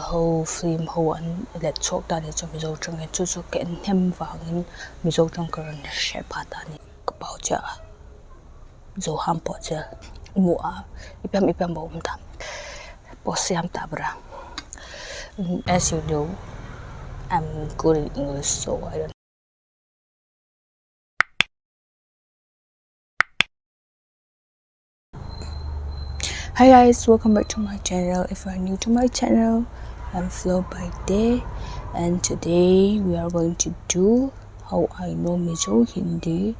whole film whole an let chok ta ni chu mi zo tang chu chu ke hem wangin mi zo tang karon she pa ta ni ka pau cha zo ham po cha mu a ipam bo ta po siam ta bra. As you know, I'm good in English, so I don't. Hi guys, welcome back to my channel. If you are new to my channel, I'm Flo by Day, and today we are going to do how I know Mizo, Hindi,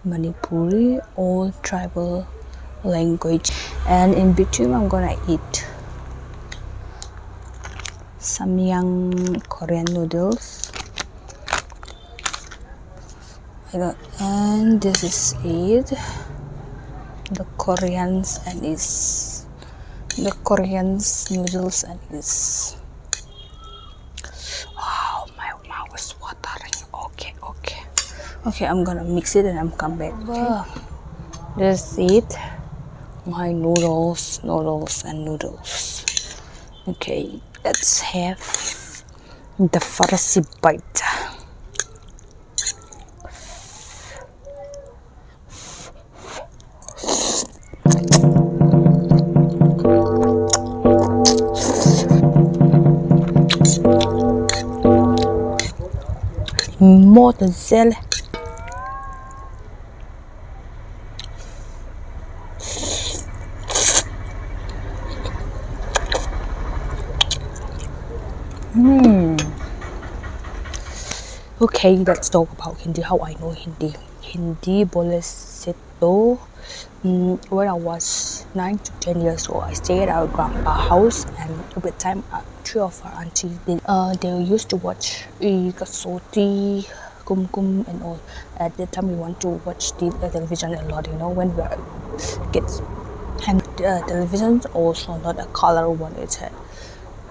Manipuri, all tribal language, and in between I'm gonna eat samyang Korean noodles. And this is it. The Koreans noodles and is. Wow, my mouth is watering. Okay, I'm gonna mix it and I'm come back. Okay? This is it. My noodles. Okay, let's have the first bite. Mozzarella. Okay, let's talk about Hindi. How I know Hindi. Hindi bole se to. When I was 9 to 10 years old, I stayed at our grandpa's house, and every time three of our aunties they used to watch Kasoti, Kum and all. At that time we want to watch the television a lot, when we are kids. And television also not a color one, it's a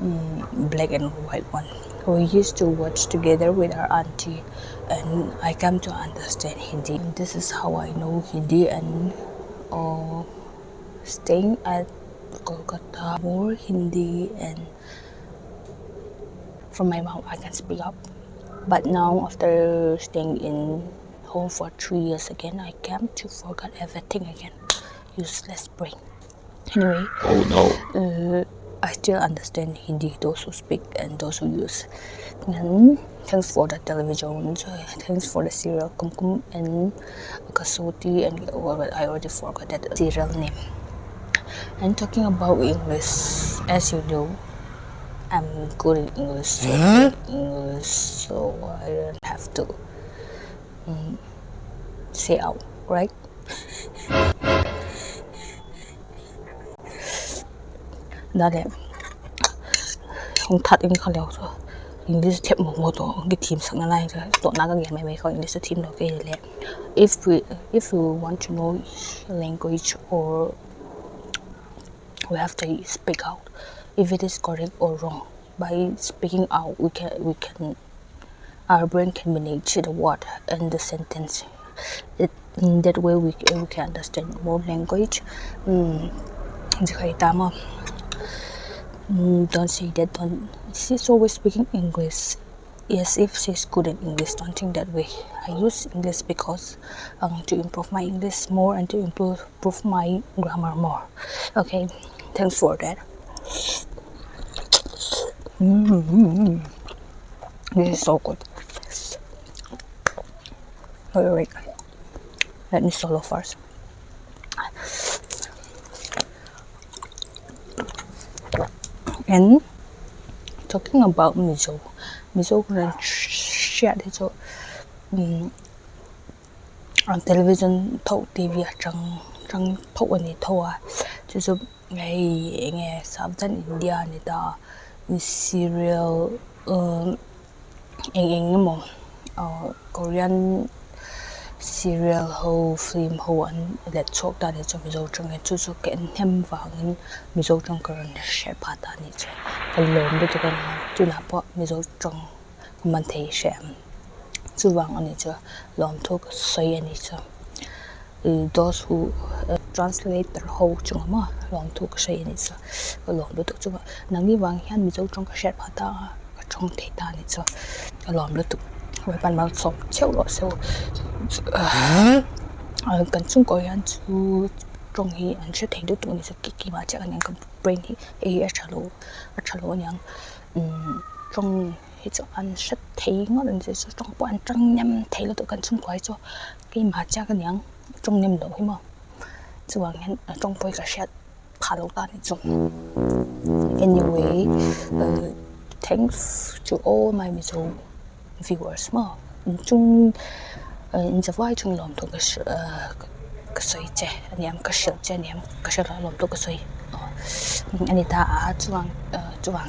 black and white one. We used to watch together with our auntie, and I come to understand Hindi. This is how I know Hindi, and staying at Kolkata, more Hindi, and from my mouth I can speak up. But now after staying in home for 3 years again, I came to forget everything again. Useless brain. Anyway, oh no. I still understand Hindi, those who speak and those who use. And thanks for the television, thanks for the serial Kum and Kasoti, and I already forgot that serial name. And talking about English, as you know, I'm good in English, so I don't have to say out, right? Đó đẹp. Không thật anh không leo rồi. English thiệp một cái team sắc này rồi. Tổ nào cái game mấy có English team đó cái lẹ. If you want to know language, or we have to speak out if it is correct or wrong. By speaking out, we can our brain can manage the word and the sentence. In that way we can understand more language. Don't say that. She's always speaking English. Yes, if she's good in English, don't think that way. I use English because to improve my English more and to improve my grammar more. Okay, thanks for that. This is so good. Wait. Let me swallow first. And talking about Mizo kung share dito on television thâu TV trăng thâu anh thâu chứ nghe Southern India này ta serial anh mo Korean serial whole film whole an let chok ta ni chu mi zo tang chu chu ke hem wangin mi zo tang karon she pa ta ni chu kalom de chu kan chu na po mi zo tang man thei shem chu wang ani chu lom thuk soi ani chu those who translator ho chung ma long thu ka sei ni cha ka long lu tu chu nang ni wang hian mi zo trong ka shet phata ka trong the ta ni cha ka long lu tu wai pan ma som cheu lo so kan chung ko yan chu trong hi an che thei du tu ni cha ki ma cha an ka brain hi e a chalo nyang trong hi cho ăn rất thấy ngon nên sẽ trong bộ ăn trăng nhâm thấy là tụi cần xung quanh cho cái mà cha cái nhang trong nhâm đồ mà chứ bằng hen trong bôi cả set phá lâu ta thì chung anyway thanks to all my viewers mà chung in the vai chung lòng tụi cái sợi chè anh em cái sợi chè anh em cái sợi lòng tụi cái sợi Anita chuang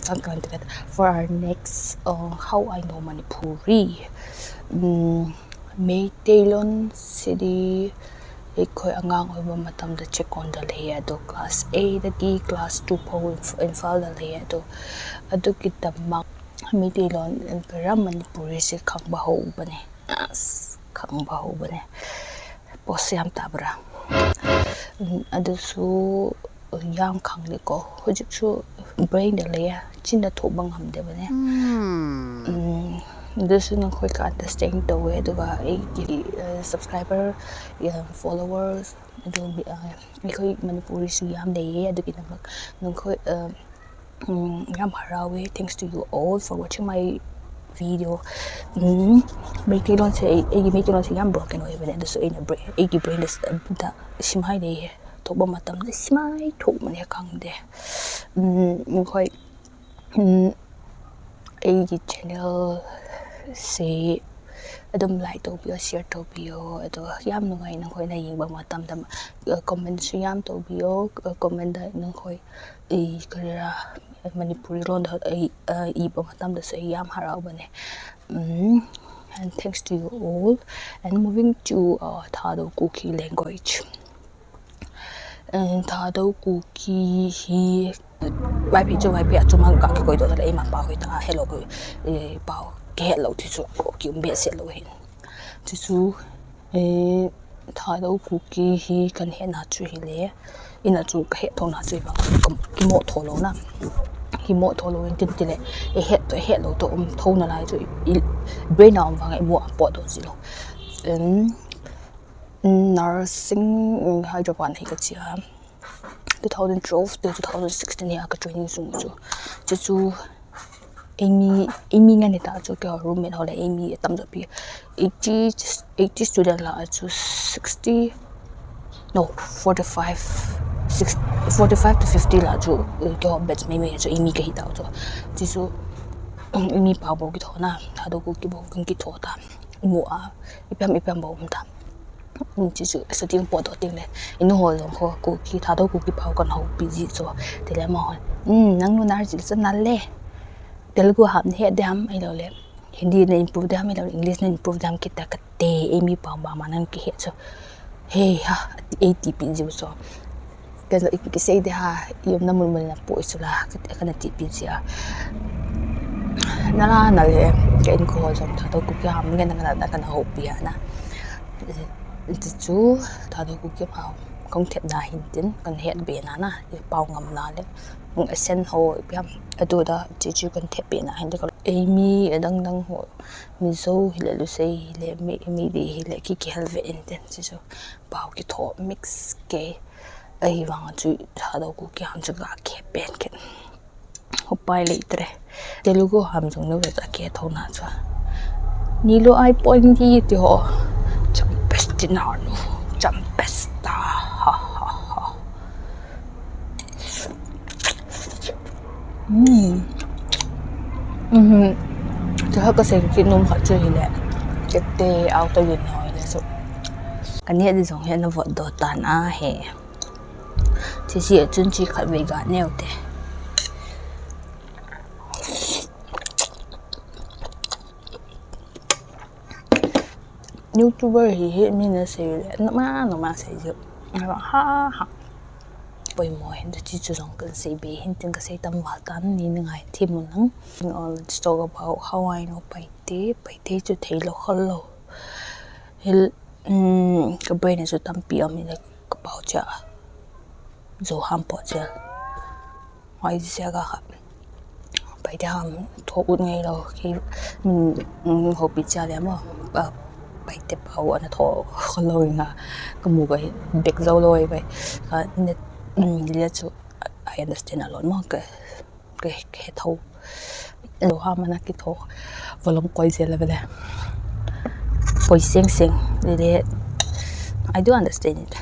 chang kan tikat for our next how I know Manipuri May Taylon City khoi angang oi ba matam da check on the layer do class A da ki class 2 po in file da layer do adu kitamak May Taylon pera Manipuri se khang ba ho bane khang ba ho bane posiam tabra adu su yang khang le ko hoji chu brain da le chin da tho bang ham de bane this is not quite understand the way the subscriber followers do mi khoi Manipuri su yam de adu ki namak nang khoi yam harawe thanks to you all for watching my video mấy cái lon sẽ mấy cái lon sẽ yam broken away bane so in a brain da simhai de thục bom matam de simai thục mane kang de khoi ai channel se adum like to bio share to bio ado yam no ngai nang khoi na ying bang matam dam comment su yam to bio comment da nang khoi I kara Manipuri ron da I bang matam da se yam harau bane and thanks to you all and moving to Thado Kuki language Thado Kuki hi vai pi chu mang ka ki koi do la ma pa koi ta hello koi pa ke hello ti chu ko ki me se lo hin ti chu Thado Kuki hi kan he na chu hi le ina chu ka he thong na chu ba ki mo tho lo na ki mo tho lo in tin ti le he lo to thong na lai chu brain on wang ai mo po do ji lo nursing Hyderabad hi ka chia 2012 to 2016 ya ka training sung chu Amy nga ni ta chu ka roommate hola Amy tam zo pi 80 student la chu 60 no 45 to 50 la chu ka batch me chu Amy ka hi ta chu Amy pa bo ki thona Thado Kuki bo kan ki thota mu a ipam bo ta chỉ sự sự tiếng bỏ đầu tiên này, inu hồi rồi họ cô khi Thado Kuki bảo con học busy rồi, thì lại mà năng luôn nói chỉ rất năn lệ, Telugu ham hết đam ai đâu lệ, Hindi nên improve đam ai đâu, English nên improve đam kita kete, Amy bảo bà mà năng kia rồi, hey ha, 80 busy rồi, cái say đây ha, yếm năm mươi là bội rồi là cái này 80 busy à, nala nale, cái anh cô rồi Thado Kuki ham nghe năng là học bia na. Chú Thado Kuki bảo không thiệt là hình tính cần hiện biển na bao ngầm na đấy một sen hồ biam ở đó đó chỉ cần thiệt biển na hình đấy Amy ở đằng hồ mình số hiện lu say hiện mi đi hiện cái helvet intern chỉ bảo cái thọ mix cái ai vang chú Thado Kuki ham chú gà kẹp bên cái hộp bài lấy đấy Telugu ham dùng nó về cái kẹp thâu na chú Nilo ai point đi thì họ Pestinano, Jampesta, ha ha ha. Chứ hết có sẽ cái nôm họ chơi lẹ, cái tê áo tôi nhìn nói là số. Cái này thì giống như nó vẫn đồ tàn á hè. Chỉ là chân chỉ khát về gà neo thế. YouTuber thì hiện mình là sẽ nó mà sẽ được ha ha bởi mọi hiện tại chỉ trong cái sẽ bị hiện tượng cái sẽ tâm vào tan nên ngày thêm một lần let's talk about how I know bài tế cho thấy là khó lâu cái bên này sẽ tâm bị mình là cái bảo trợ zo ham po che ai se ga kha bai de ham tho ut ngai lo ki min ho pi cha le mo bai te pau ana tho kholo nga ka mu ga bek zo loi bai ka net le chu I understand a lot mo ke tho lo ham na ki tho volom koi se le vele koi sing le I do understand it.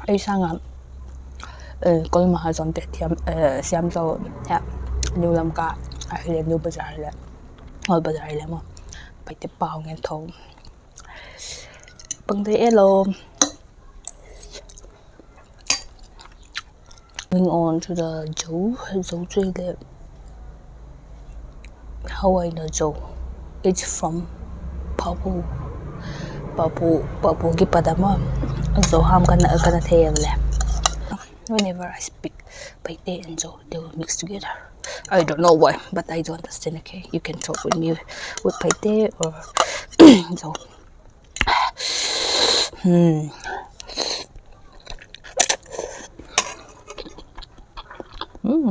Ai sang kol ma zon te thiam siam zo ya new lam ka a le new bazar le all bazar le mo bai te pau ngen tho pang te elo. Moving on to the Zhou Zui le how I know Zhou. It's from Papu ki padama Zhou ham kana the le. Whenever I speak Paite and Zhou, they will mix together. I don't know why, but I don't understand. Okay, you can talk with me with Paite or Zhou.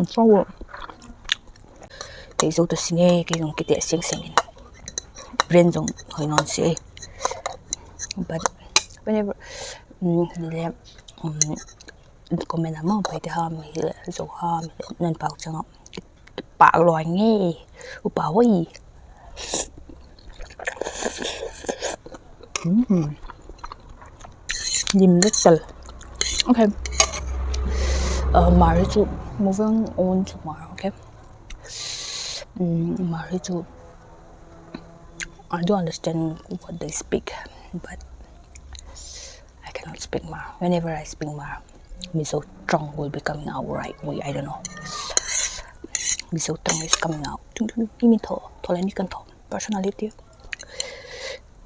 So cái dấu tôi xin nghe cái dòng cái tệ xinh xinh brand dòng hơi non xí but whenever le comment mà phải thì ham là dấu ham nên bảo chẳng bảo loài nghe bảo gì lim little okay Marichu moving on tomorrow. Okay. Marichu, I do understand what they speak, but I cannot speak Mar. Whenever I speak Mar, Miso Trong will be coming out right way. I don't know. Miso Trong is coming out. Ini to, ni kan to. Personality.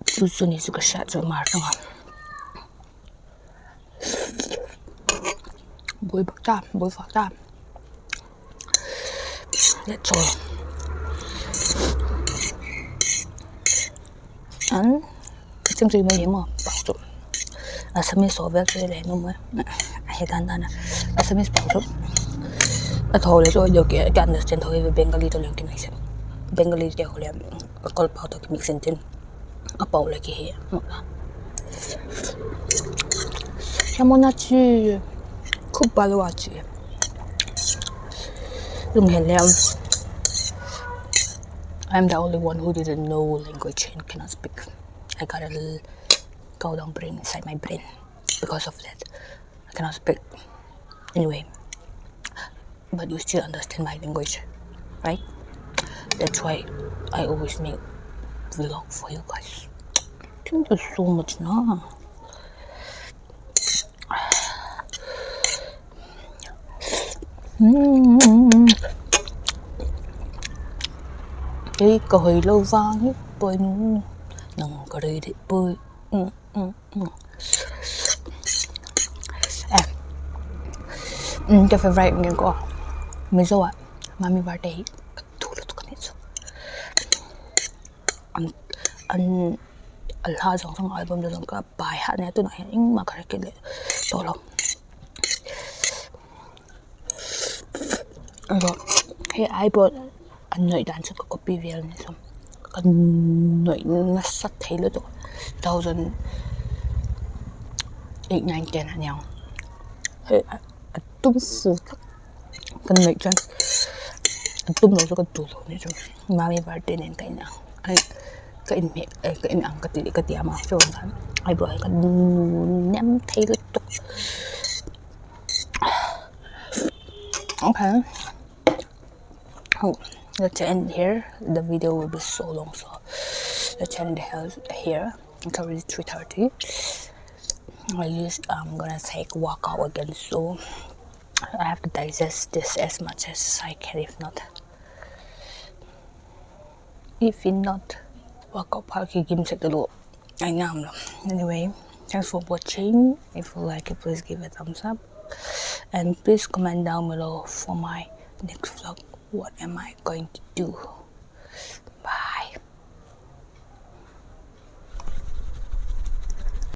Susun is juga shot so Mar tengah. Bôi phạt tam. That's all. And chương trình mới hiếm mà bảo dụng Assamese số việc chơi này nó mới hay tan tan Assamese bảo dụng thôi là rồi điều kiện cái understand thôi về Bengali tôi liền cái này xem Bengali thì họ làm câu bảo tôi cái mix trên bảo là cái hệ 샤모나치 쿠발와치 I'm the only one who didn't know language and cannot speak. I got a go down brain inside my brain because of that. I cannot speak. Anyway, but you still understand my language, right? That's why I always make vlog for you guys. Thank you so much, nah. Cái còi lâu vang bơi nu nằng cờ đây để bơi cái favorite nghe có mình rồi mami birthday dulu tuh kan itu an alha song album dalam ka bài hát này tôi nói nhưng mà cái lệ tolong rồi hey I bought anh nội đàn sẽ có copy về này xong anh nội nó sắt thấy luôn rồi 2008 10 hả nhau hey tum phụ cái nội chân tum nó sẽ có đủ rồi này xong mami birthday nên cái nào cái in ăn cái tiệm mà cho anh ai bữa cái ném thấy luôn okay. Oh, let's end here. The video will be so long, so let's end here. It's already 3:30. I'm gonna take workout again, so I have to digest this as much as I can. If not, workout party game set the low. I know. Anyway, thanks for watching. If you like it, please give a thumbs up, and please comment down below for my next vlog. What am I going to do?